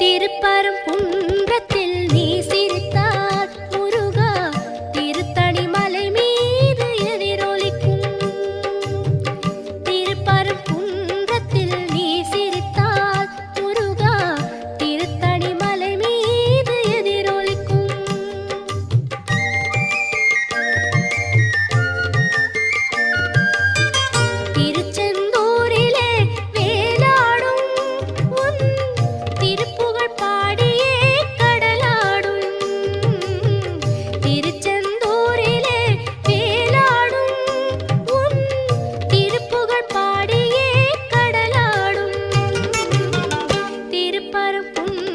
திருப்பரங்குன்றத்தில் நீ சிரித்தால் முருகா திருத்தணி மலை மீது எதிரொலிக்கும். திருப்பரங்குன்றத்தில் நீ சிரித்தால் முருகா திருத்தணி மலை மீது எதிரொலிக்கும். திருச்செந்தூரிலே வேலாடும் உன் திருப்புகழ் பாடியே கடலாடும். திருச்செந்தூரிலே வேலாடும் உன் திருப்புகழ் பாடியே கடலாடும். திருப்பரங்குன்றத்தில்